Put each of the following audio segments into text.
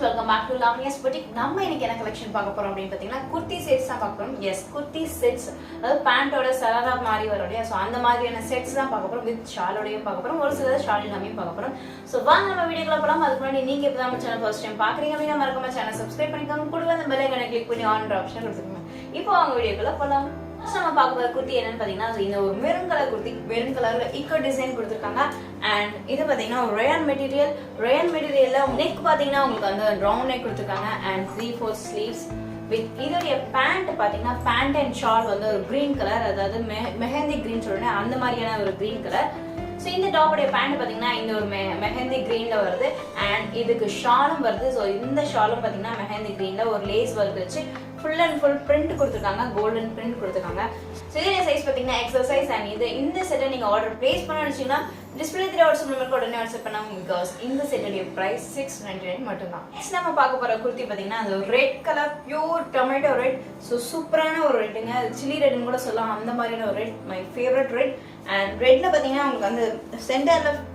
welcome back to Lavanya's boutique. நம்ம இன்னைக்கு என்ன கலெக்ஷன் பார்க்க போறோம் அப்படினு பாத்தீங்கன்னா kurti sets தான் பார்க்க போறோம். Yes, kurti sets. அதாவது பேண்டோட சராரா மாதிரி வரக்கூடிய சோ அந்த மாதிரியான செட்ஸ் தான் பார்க்க போறோம். வித் ஷாலோடயும் பார்க்க போறோம். ஒரு சில ஷால் இல்லாமயும் பார்க்க போறோம். சோ வாங்க நம்ம வீடியோக்குள்ள போலாம். அதுக்கு முன்னாடி நீங்க இப்ப நம்ம சேனல் ஃபர்ஸ்ட் டைம் பாக்குறீங்க அப்படினா மறக்காம சேனலை சப்ஸ்கிரைப் பண்ணிக்கோங்க. கூடவே அந்த பெல் ஐகானை கிளிக் பண்ணி ஆல் ஆப்ஷன் கொடுத்துக்கோங்க. இப்போ வாங்க வீடியோக்குள்ள போலாம். நம்ம பார்க்க போற குர்த்தி என்னன்னு பாத்தீங்கன்னா இந்த ஒரு மெரூன் கலர் குர்த்தி மெரூன் கலர்ல இக்கோ டிசைன் கொடுத்திருக்காங்க and இது பாத்தீங்கன்னா rayon மெட்டீரியல்ல நெக் பாத்தீங்கன்னா உங்களுக்கு அந்த ரவுண்ட் நெக் கொடுத்திருக்காங்க and 3/4 sleeves with இதோட பேண்ட் பாத்தீங்கன்னா பேண்ட் அண்ட் ஷால் வந்து ஒரு green கலர் அதாவது மெஹந்தி green சொல்றேன் அந்த மாதிரியான ஒரு green கலர். சோ இந்த டாப்போட பேண்ட் பாத்தீங்கன்னா இந்த ஒரு மெஹந்தி greenல வருது and இதுக்கு ஷாலும் வருது. சோ இந்த ஷாலும் பாத்தீங்கன்னா மெஹந்தி greenல ஒரு லேஸ் வர்க் வச்சு full and full print கொடுத்திருக்காங்க golden print கொடுத்திருக்காங்க. சோ இதோட சைஸ் பாத்தீங்கன்னா XL size and இந்த செட்டை நீங்க ஆர்டர் பிளேஸ் பண்ணனும்னு நினைச்சீங்கன்னா டிஸ்ப்ளே 3 வாட்ஸ்அப் நம்பருக்கு உடனே வாட்ஸ்அப் பண்ணுங்க because இந்த செட்டோட பிரைஸ் 699 மட்டும் தான். நெக்ஸ்ட் நம்ம பார்க்க போற குர்த்தி பாத்தீங்கன்னா அது red colour pure tomato red. So சூப்பரான ஒரு ரெட்ங்க சில்லி ரெட்னு கூட சொல்லலாம் அந்த மாதிரியான ஒரு red my favourite red and ரெட்ல பாத்தீங்கன்னா உங்களுக்கு வந்து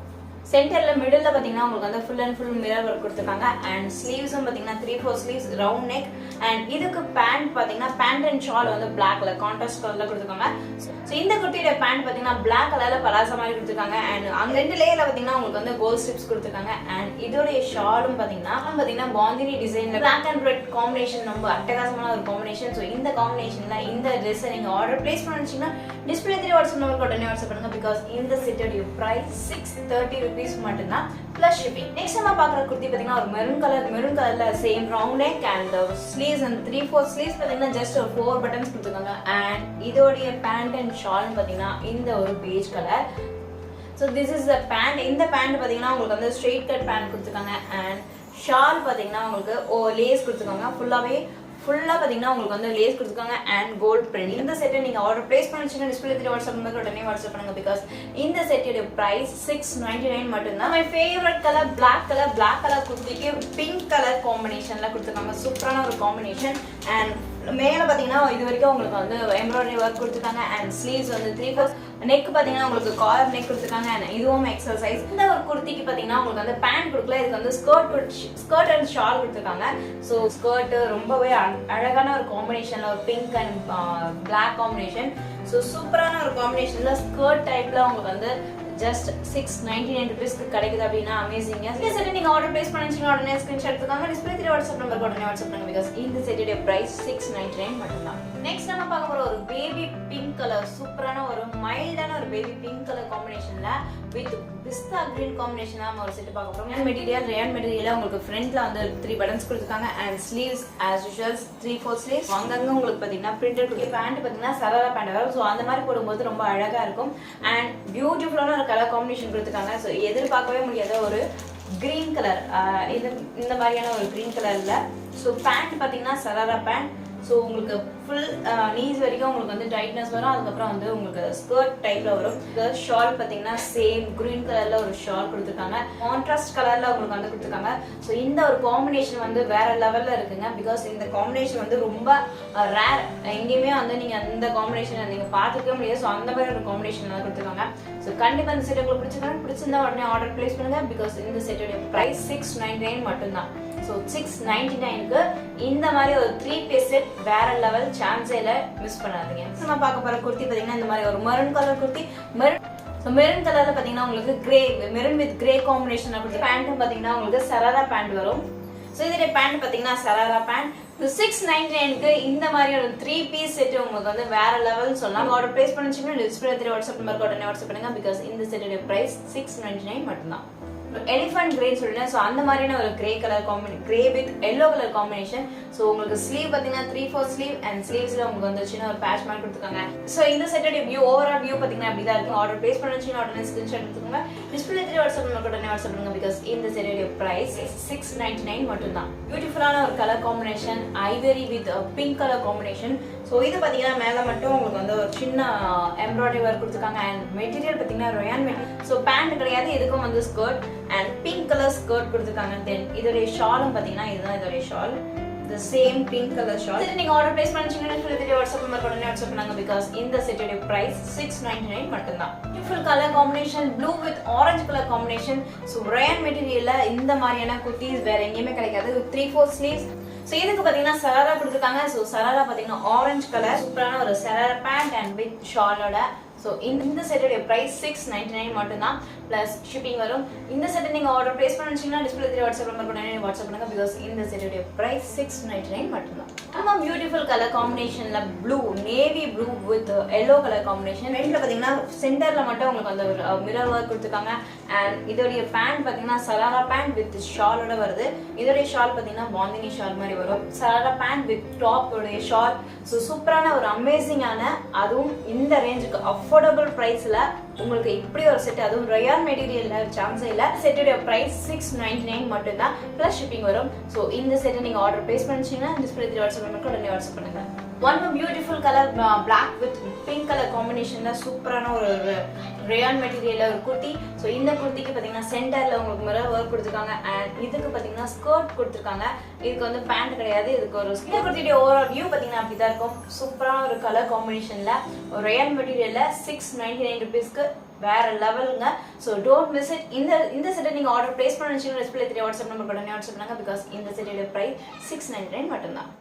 சென்டர்ல மிடில்ல பாத்தீங்கன்னா உங்களுக்கு வந்து full and full mirror work கொடுத்திருக்காங்க and ஸ்லீவ்ஸும் பாத்தீங்கன்னா 3/4 ஸ்லீவ்ஸ் ரவுண்ட் நெக் and இதுக்கு பேண்ட் பாத்தீங்கன்னா பேண்ட் அண்ட் ஷால் வந்து Black கலர் கான்ட்ராஸ்ட் கலர்ல கொடுத்திருக்காங்க. சோ இந்த குர்த்தியோட பேண்ட் பாத்தீங்கன்னா Black கலர்ல பலாசா மாதிரி கொடுத்திருக்காங்க and அங்க ரெண்டு லேயர்ல பாத்தீங்கன்னா உங்களுக்கு வந்து கோல்ட் ஸ்ட்ரிப்ஸ் கொடுத்திருக்காங்க and இதோட ஷாலும் பாத்தீங்கன்னா பாந்தினி டிசைன்ல Black and red காம்பினேஷன் ரொம்ப அட்டகாசமான ஒரு காம்பினேஷன். சோ இந்த காம்பினேஷன்ல இந்த Dress நீங்க ஆர்டர் பிளேஸ் பண்ணனும்னா டிஸ்ப்ளே 3 வாட்ஸ்அப் நம்பருக்கு உடனே வாட்ஸ்அப் பண்ணுங்க because இந்த செட்டோட பிரைஸ் 630 rupees மட்டும்தான் plus shipping. நெக்ஸ்ட் நம்ம பார்க்குற குர்த்தி பாத்தீங்கன்னா ஒரு மெரூன் கலர்ல same round neck and sleeves and 3/4 sleeves பாத்தீங்கன்னா just 4 buttons கொடுத்திருக்காங்க and இதோட பேண்ட் அண்ட் ஷால் பாத்தீங்கன்னா இந்த ஒரு beige colour. so this is the pant. இந்த பேண்ட் பாத்தீங்கன்னா உங்களுக்கு வந்து ஸ்ட்ரெயிட் கட் பேண்ட் கொடுத்திருக்காங்க and ஷால் பாத்தீங்கன்னா உங்களுக்கு லேஸ் கொடுத்திருக்காங்க ஃபுல்லா பாத்தீங்கன்னா உங்களுக்கு வந்து லேஸ் கொடுத்திருக்காங்க and gold print. இந்த செட்டை நீங்க ஆர்டர் பிளேஸ் பண்ணனும்னா டிஸ்ப்ளே 3 வாட்ஸ்அப் நம்பருக்கு உடனே வாட்ஸ்அப் பண்ணுங்க because இந்த செட்டோட பிரைஸ் 699 மட்டும் தான். My favourite colour Black colour குர்த்திக்கு பிங்க் கலர் காம்பினேஷன்ல கொடுத்திருக்காங்க. சூப்பரான ஒரு காம்பினேஷன் and மேல பாத்தீங்கன்னா இது வரைக்கும் உங்களுக்கு வந்து எம்ப்ராய்டரி வர்க் கொடுத்திருக்காங்க and sleeves வந்து 3/4 நெக் பாத்தீங்கன்னா உங்களுக்கு காலர் நெக் கொடுத்திருக்காங்க and இதுவும் XL size. இந்த ஒரு குர்த்திக்கு பாத்தீங்கன்னா உங்களுக்கு வந்து பேண்ட் கொடுக்கல, இதுக்கு வந்து ஸ்கர்ட் அண்ட் ஷால் கொடுத்திருக்காங்க. சோ ஸ்கர்ட் ரொம்பவே அழகான ஒரு காம்பினேஷன்ல ஒரு pink and Black combination. So சூப்பரான ஒரு காம்பினேஷன்ல ஸ்கர்ட் டைப்ல உங்களுக்கு வந்து just 699 rupees கிடைக்குது அப்படினா அமேசிங்கா. இந்த செட் நீங்க ஆர்டர் பிளேஸ் பண்ணீங்கன்னா உடனே ஸ்கிரீன்ஷாட் எடுத்துக்கோங்க. டிஸ்ப்ளே 3 வாட்ஸ்அப் நம்பருக்கு உடனே வாட்ஸ்அப் பண்ணுங்க because இந்த செட்டோட பிரைஸ் 699 மட்டும் தான். நெக்ஸ்ட் நம்ம பார்க்க போற ஒரு பேபி பிங்க் கலர் சூப்பரான ஒரு மைல்டான ஒரு பேபி பிங்க் கலர் காம்பினேஷன்ல வித் பிஸ்தா கிரீன் காம்பினேஷனா நம்ம ஒரு செட் பார்க்க போறோம். இந்த மெட்டீரியல் ரேயான் மெட்டீரியல்ல உங்களுக்கு ஃப்ரண்ட்ல வந்து 3 பட்டன்ஸ் கொடுத்திருக்காங்க and sleeves as usual 3/4 sleeves. அங்கங்க உங்களுக்கு பாத்தீங்கன்னா பிரிண்டட் குர்த்தி பேண்ட் பாத்தீங்கன்னா சராரா பேண்ட் வரும். சோ அந்த மாதிரி போடும்போது ரொம்ப அழகா இருக்கும் and பியூட்டிஃபுல்லான கலர் காம்பினேஷன் கொடுத்திருக்காங்க. சோ எதிர்பார்க்கவே முடியாத ஒரு கிரீன் கலர் இந்த மாதிரியான ஒரு கிரீன் கலர்ல. சோ பேண்ட் பாத்தீங்கன்னா சராரா பேண்ட். சோ உங்களுக்கு ஃபுல் நீஸ் வரைக்கும் உங்களுக்கு வந்து டைட்னஸ் வரும். அதுக்கப்புறம் வந்து உங்களுக்கு ஸ்கர்ட் டைப்ல வரும். ஷால் பாத்தீங்கன்னா சேம் கிரீன் கலர்ல ஒரு ஷால் கொடுத்திருக்காங்க. கான்ட்ராஸ்ட் கலர்ல உங்களுக்கு வந்து கொடுத்திருக்காங்க. சோ இந்த ஒரு காம்பினேஷன் வந்து வேற லெவல்ல இருக்குங்க பிகாஸ் இந்த காம்பினேஷன் வந்து ரொம்ப ரேர். எங்கேயுமே வந்து நீங்க அந்த காம்பினேஷன் நீங்க பார்த்துக்கவே முடியாது. சோ அந்த மாதிரி ஒரு காம்பினேஷன் வந்து கொடுத்திருக்காங்க. சோ கண்டிப்பா இந்த செட் உங்களுக்கு பிடிச்சிருந்தா உடனே ஆர்டர் பிளேஸ் பண்ணுங்க பிகாஸ் இந்த செட்டோட பிரைஸ் 699 மட்டும் தான். சோ 699க்கு இந்த மாதிரி ஒரு 3 பீஸ் செட் வேற லெவல் சான்ஸே இல்ல, மிஸ் பண்ணாதீங்க. நம்ம பார்க்க போற குர்த்தி பாத்தீங்கன்னா இந்த மாதிரி ஒரு மெரூன் கலர் குர்த்தி. மெரூன் கலர்ல பாத்தீங்கன்னா உங்களுக்கு கிரே மெரூன் வித் கிரே காம்பினேஷன்ல கொடுத்து பேண்ட் பாத்தீங்கன்னா உங்களுக்கு சராரா பேண்ட் வரும். சோ இதோட பேண்ட் பாத்தீங்கன்னா சராரா பேண்ட். 699க்கு இந்த மாதிரி ஒரு 3 பீஸ் செட் உங்களுக்கு வந்து வேற லெவல் சொல்லலாம். ஆர்டர் பிளேஸ் பண்ணிச்சீங்கன்னா டிஸ்ப்ளே 3 வாட்ஸ்அப் நம்பருக்கு உடனே வாட்ஸ்அப் பண்ணுங்க because இந்த செட்டோட பிரைஸ் 699 மட்டும் தான். எலிஃபண்ட் கிரே சொல்றேன். சோ அந்த மாதிரியான ஒரு grey colour grey with yellow colour combination. So உங்களுக்கு ஸ்லீவ் பாத்தீங்கன்னா 3/4 ஸ்லீவ் and ஸ்லீவ்ஸ்ல உங்களுக்கு வந்து சின்ன ஒரு பேட்ச் மாதிரி கொடுத்திருக்காங்க. சோ இந்த செட்டோட வியூ ஓவரால் வியூ பாத்தீங்கன்னா அப்படி தான் இருக்கு. ஆர்டர் பிளேஸ் பண்ணனும்னா உடனே ஸ்கிரீன்ஷாட் எடுத்துக்கோங்க. டிஸ்ப்ளே 3 வாட்ஸ்அப் நம்பருக்கு உடனே வாட்ஸ்அப் பண்ணுங்க because இந்த செட்டோட பிரைஸ் 699 மட்டும் தான். பியூட்டிஃபுல்லான ஒரு colour combination Ivory with pink colour combination. So இது பாத்தீங்கன்னா மேல மட்டும் உங்களுக்கு வந்து ஒரு சின்ன எம்ப்ராய்டரி வர்க் கொடுத்திருக்காங்க and மெட்டீரியல் பாத்தீங்கன்னா ரயான் மெட்டீரியல். சோ பேண்ட் கிடையாது, இதுக்கும் வந்து skirt and pink color skirt கொடுத்திருக்காங்க. தென் இதோட ஷாலும் பாத்தீங்கன்னா இதுதான் இதோட shawl. the same pink color shawl. Set நீங்க ஆர்டர் பிளேஸ் பண்ணிச்சீங்கன்னா சொல்லிட்டு வாட்ஸ்அப் நம்பர் உடனே வாட்ஸ்அப் பண்ணுங்க because இந்த செட்டோட பிரைஸ் 699 மட்டும்தான். Beautiful color combination blue with orange color combination. So rayon materialல இந்த மாதிரியான kurtis வேற எங்கேயுமே கிடைக்காது. 3/4 sleeves. So இதுக்கு பாத்தீங்கன்னா சராரா கொடுத்திருக்காங்க. So சராரா பாத்தீங்கன்னா ஆரஞ்சு கலர் சூப்பரான ஒரு சராரா பேண்ட் அண்ட் வித் ஷாலோட. ஸோ இந்த செட்டோட ப்ரைஸ் 699 மட்டும்தான் ப்ளஸ் ஷிப்பிங் வரும். இந்த செட்டை நீங்கள் ஆர்டர் ப்ளேஸ் பண்ணிச்சிங்கன்னா டிஸ்பிளே தெரிய வாட்ஸ்அப் நம்பர் கூட வாட்ஸ்அப் பண்ணுங்க பிகாஸ் இந்த செட்டோட ப்ரைஸ் 699 மட்டும்தான். ஆமாம் பியூட்டிஃபுல் கலர் காம்பினேஷனில் blue navy blue with yellow colour combination. ரெண்டில் பார்த்தீங்கன்னா சென்டரில் மட்டும் உங்களுக்கு அந்த மிரர் ஒர்க் கொடுத்துருக்காங்க. அண்ட் இதோடைய பேண்ட் பார்த்தீங்கன்னா சராரா பேண்ட் வித் ஷாலோட வருது. இதோடைய ஷால் பார்த்தீங்கன்னா பாந்தினி ஷால் மாதிரி வரும். சராரா பேண்ட் வித் டாப்போடைய ஷால். ஸோ சூப்பரான ஒரு அமேசிங்கான அதுவும் இந்த ரேஞ்சுக்கு அஃபோர்டபுள் ப்ரைஸில் உங்களுக்கு இப்படி ஒரு செட் அதுவும் ரயான் மெட்டீரியல்ல சான்ஸே இல்லை. செட்டோட ப்ரைஸ் 699 மட்டும்தான் ப்ளஸ் ஷிப்பிங் வரும். ஸோ இந்த செட்டை நீங்கள் ஆர்டர் ப்ளேஸ் பண்ணிச்சிங்கன்னா டிஸ்பிளே வாட்ஸ்அப் நம்பருக்கு உடனே வாட்ஸ்அப் பண்ணுங்க. One beautiful colour black with pink colour காம்பினேஷன்ல சூப்பரான ஒரு ரயான் மெட்டீரியல்ல ஒரு குர்த்தி. ஸோ இந்த குர்த்திக்கு பார்த்தீங்கன்னா சென்டர்ல உங்களுக்கு மிரர் ஒர்க் கொடுத்துருக்காங்க அண்ட் இதுக்கு பார்த்தீங்கன்னா ஸ்கர்ட் கொடுத்துருக்காங்க. இதுக்கு வந்து பேண்ட் கிடையாது. இதுக்கு ஒரு இந்த குர்த்தியோட ஓவரால் வியூ பார்த்தீங்கன்னா அப்படிதான் இருக்கும். சூப்பரான ஒரு கலர் காம்பினேஷன்ல ஒரு ரயான் மெட்டீரியல்ல 699 ருபீஸ்க்கு வேற லெவலுங்க. So don't miss it. இந்த செட்டை நீங்க ஆர்டர் பிளேஸ் பண்ணி டிஸ்பிளே வாட்ஸ்அப் நம்பர் உடனே வாட்ஸ்அப் பண்ணுங்க பிகாஸ் இந்த செட்டோட பிரைஸ் 699 மட்டும்தான்.